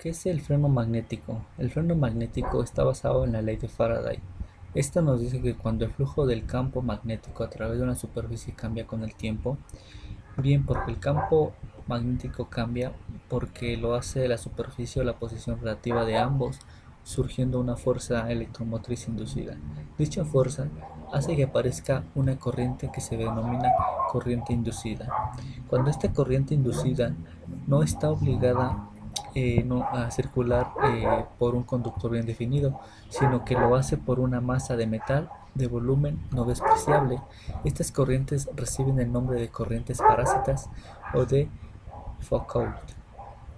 ¿Qué es el freno magnético? El freno magnético está basado en la ley de Faraday. Esta nos dice que cuando el flujo del campo magnético a través de una superficie cambia con el tiempo, bien porque el campo magnético cambia, porque lo hace la superficie o la posición relativa de ambos, surgiendo una fuerza electromotriz inducida. Dicha fuerza hace que aparezca una corriente que se denomina corriente inducida. Cuando esta corriente inducida no está obligada no a circular por un conductor bien definido, sino que lo hace por una masa de metal de volumen no despreciable. Estas corrientes reciben el nombre de corrientes parásitas o de Foucault.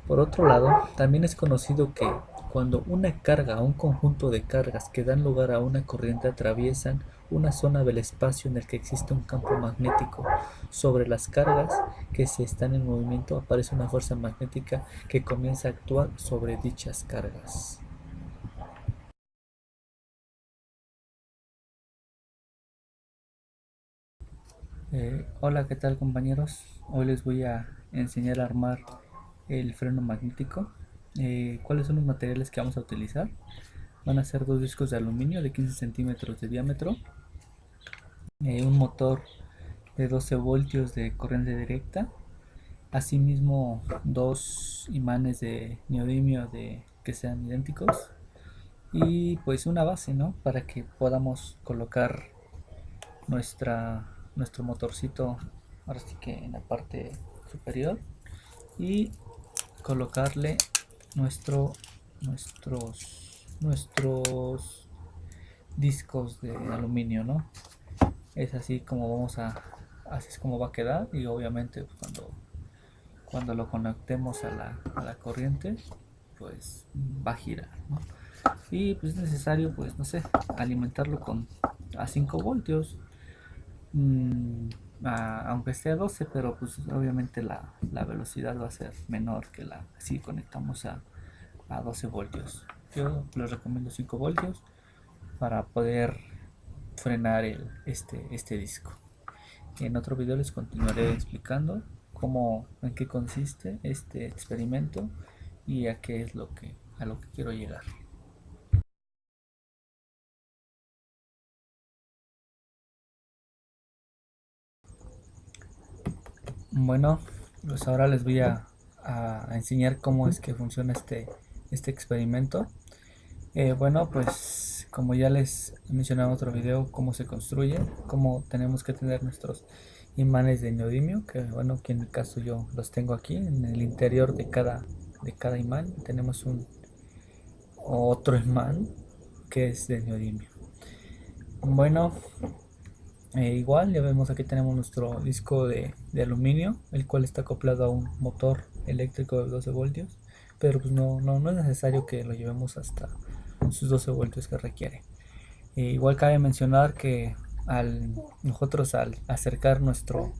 Por otro lado, también es conocido que cuando una carga o un conjunto de cargas que dan lugar a una corriente atraviesan una zona del espacio en el que existe un campo magnético sobre las cargas que se están en movimiento, aparece una fuerza magnética que comienza a actuar sobre dichas cargas. Hola, ¿qué tal compañeros? Hoy les voy a enseñar a armar el freno magnético. ¿Cuáles son los materiales que vamos a utilizar? Van a ser dos discos de aluminio de 15 centímetros de diámetro, un motor de 12 voltios de corriente directa, asimismo dos imanes de neodimio que sean idénticos y pues una base, ¿no? Para que podamos colocar nuestro motorcito, ahora sí que en la parte superior, y colocarle nuestros discos de aluminio, ¿no? Es así como así es como va a quedar, y obviamente pues, cuando lo conectemos a la corriente, pues va a girar, ¿no? Y pues es necesario, pues no sé, alimentarlo a 5 voltios, aunque esté a 12, pero pues obviamente la velocidad va a ser menor que si conectamos a 12 voltios. Yo les recomiendo 5 voltios para poder frenar este disco. En otro video les continuaré explicando en qué consiste este experimento y a qué es a lo que quiero llegar. Bueno, pues ahora les voy a enseñar cómo es que funciona este experimento. Bueno, pues como ya les he mencionado en otro video, cómo se construye, cómo tenemos que tener nuestros imanes de neodimio, que bueno, que en mi caso yo los tengo aquí, en el interior de cada imán tenemos otro imán que es de neodimio. Bueno, igual ya vemos aquí tenemos nuestro disco de aluminio, el cual está acoplado a un motor eléctrico de 12 voltios, pero pues no es necesario que lo llevemos hasta sus 12 voltios que requiere. Igual cabe mencionar que nosotros al acercar nuestro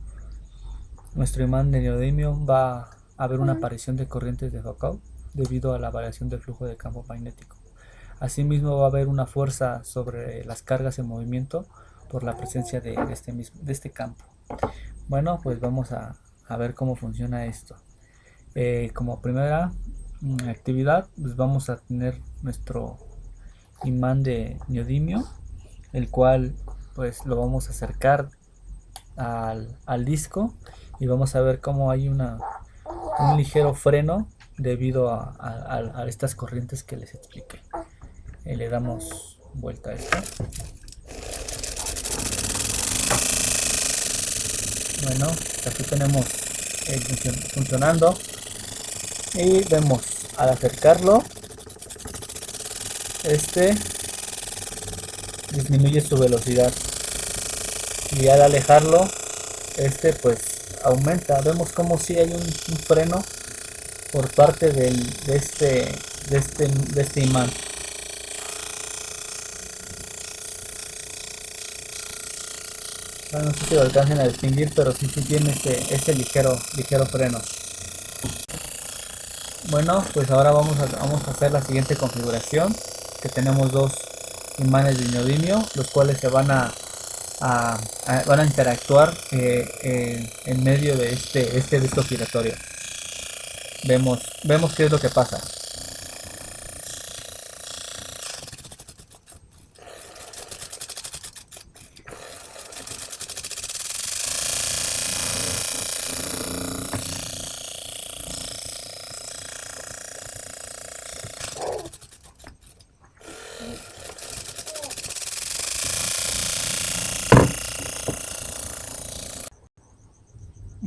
imán de neodimio va a haber una aparición de corrientes de Foucault debido a la variación del flujo de campo magnético. Asimismo va a haber una fuerza sobre las cargas en movimiento por la presencia de este campo. Bueno, pues vamos a ver cómo funciona esto. Como primera actividad, pues vamos a tener nuestro imán de neodimio, el cual pues lo vamos a acercar al disco y vamos a ver cómo hay un ligero freno debido a estas corrientes que les expliqué. Le damos vuelta a esto. Bueno, aquí tenemos el funcionando y vemos al acercarlo disminuye su velocidad y al alejarlo pues aumenta. Vemos como si hay un freno por parte de este imán. Bueno, no sé si lo alcancen a distinguir, pero sí tiene ese ligero freno. Bueno, pues ahora vamos a hacer la siguiente configuración, que tenemos dos imanes de neodimio, los cuales se van a interactuar en medio de este disco giratorio. Vemos qué es lo que pasa.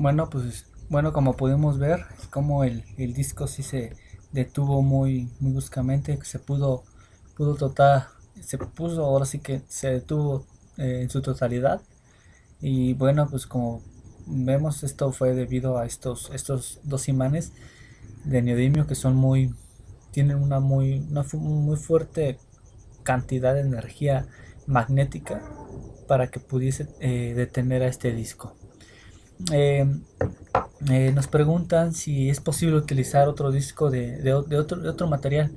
Bueno, como pudimos ver, como el disco sí se detuvo muy bruscamente, pudo total, se puso, ahora sí que se detuvo en su totalidad. Y bueno, pues como vemos, esto fue debido a estos dos imanes de neodimio que tienen muy fuerte cantidad de energía magnética para que pudiese detener a este disco. Eh, Nos preguntan si es posible utilizar otro disco de otro material.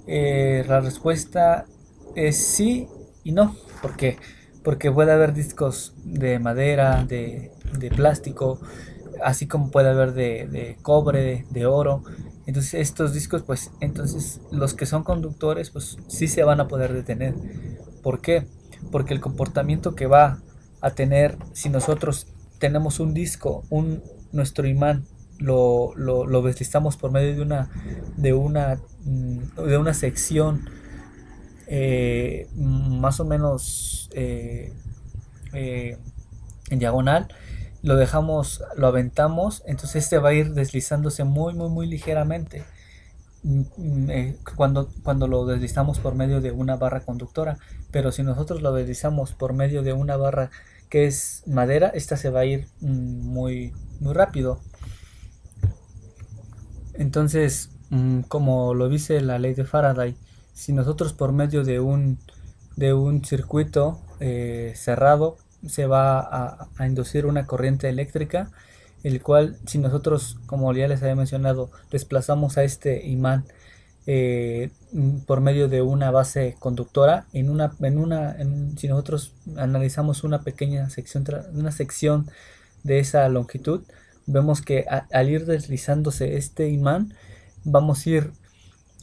La respuesta es sí y no. ¿Por qué? Porque puede haber discos de madera, de plástico, así como puede haber de cobre, de oro. Entonces estos discos, pues entonces los que son conductores, pues sí se van a poder detener. ¿Por qué? Porque el comportamiento que va a tener si nosotros tenemos un disco, nuestro imán, lo deslizamos por medio de una sección más o menos en diagonal, lo aventamos, entonces este va a ir deslizándose muy ligeramente cuando lo deslizamos por medio de una barra conductora, pero si nosotros lo deslizamos por medio de una barra que es madera, esta se va a ir muy rápido. Entonces, como lo dice la ley de Faraday, si nosotros por medio de un circuito cerrado se va a inducir una corriente eléctrica, el cual si nosotros, como ya les había mencionado, desplazamos a este imán por medio de una base conductora, si nosotros analizamos una sección de esa longitud, vemos que al ir deslizándose este imán, vamos a ir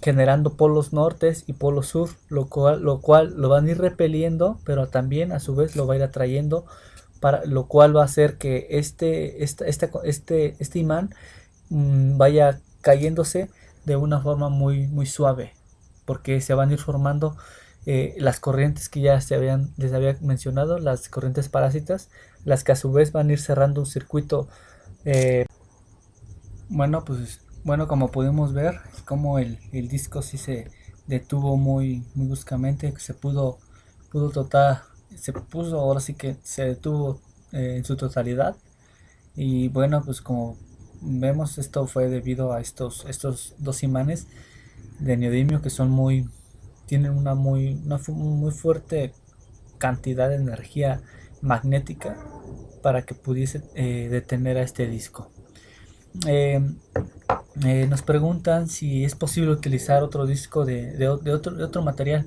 generando polos nortes y polos sur, lo cual lo van a ir repeliendo, pero también a su vez lo va a ir atrayendo, para lo cual va a hacer que este imán vaya cayéndose de una forma muy suave, porque se van a ir formando las corrientes que les había mencionado, las corrientes parásitas, las que a su vez van a ir cerrando un circuito. Bueno, como pudimos ver, como el disco sí se detuvo muy bruscamente, pudo total, se puso, ahora sí que se detuvo en su totalidad. Y bueno, pues como vemos, esto fue debido a estos dos imanes de neodimio que tienen muy fuerte cantidad de energía magnética para que pudiese detener a este disco. Eh, Nos preguntan si es posible utilizar otro disco de otro material.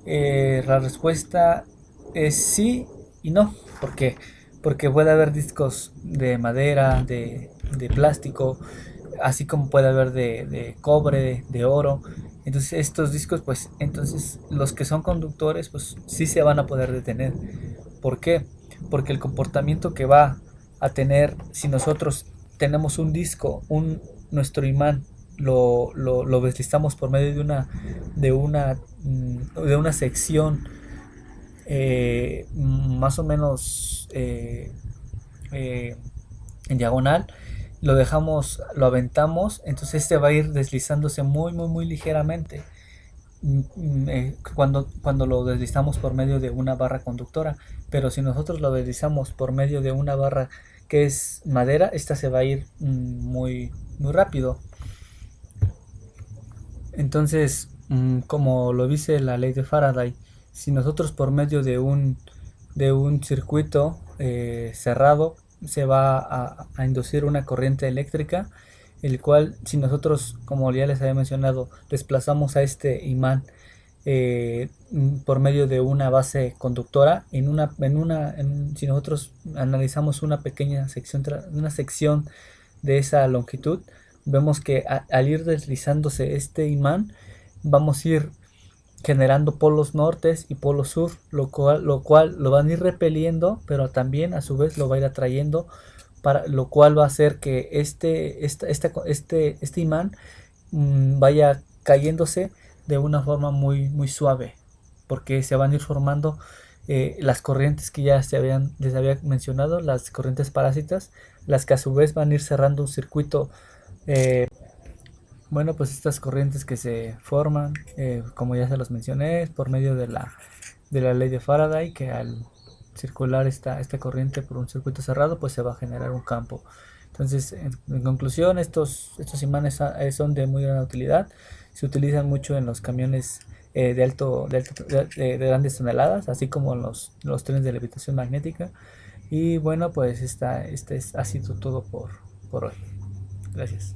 La respuesta es sí y no. ¿Por qué? Porque puede haber discos de madera, de plástico, así como puede haber de cobre, de oro. Entonces estos discos, pues entonces los que son conductores, pues sí se van a poder detener. ¿Por qué? Porque el comportamiento que va a tener si nosotros tenemos un disco, nuestro imán, lo deslizamos por medio de una sección más o menos en diagonal, lo aventamos, entonces este va a ir deslizándose muy ligeramente cuando lo deslizamos por medio de una barra conductora, pero si nosotros lo deslizamos por medio de una barra que es madera, esta se va a ir muy rápido. Entonces, como lo dice la ley de Faraday, si nosotros por medio de un circuito cerrado se va a inducir una corriente eléctrica, el cual si nosotros, como ya les había mencionado, desplazamos a este imán por medio de una base conductora, si nosotros analizamos una sección de esa longitud, vemos que al ir deslizándose este imán, vamos a ir generando polos nortes y polos sur, lo cual lo van a ir repeliendo, pero también a su vez lo va a ir atrayendo, para lo cual va a hacer que este imán vaya cayéndose de una forma muy suave, porque se van a ir formando las corrientes que ya les había mencionado, las corrientes parásitas, las que a su vez van a ir cerrando un circuito. Bueno, pues estas corrientes que se forman, como ya se los mencioné, por medio de la ley de Faraday, que al circular esta corriente por un circuito cerrado, pues se va a generar un campo. Entonces, en conclusión, estos imanes son de muy gran utilidad. Se utilizan mucho en los camiones de grandes toneladas, así como en los trenes de levitación magnética. Y bueno, pues ha sido todo por hoy. Gracias.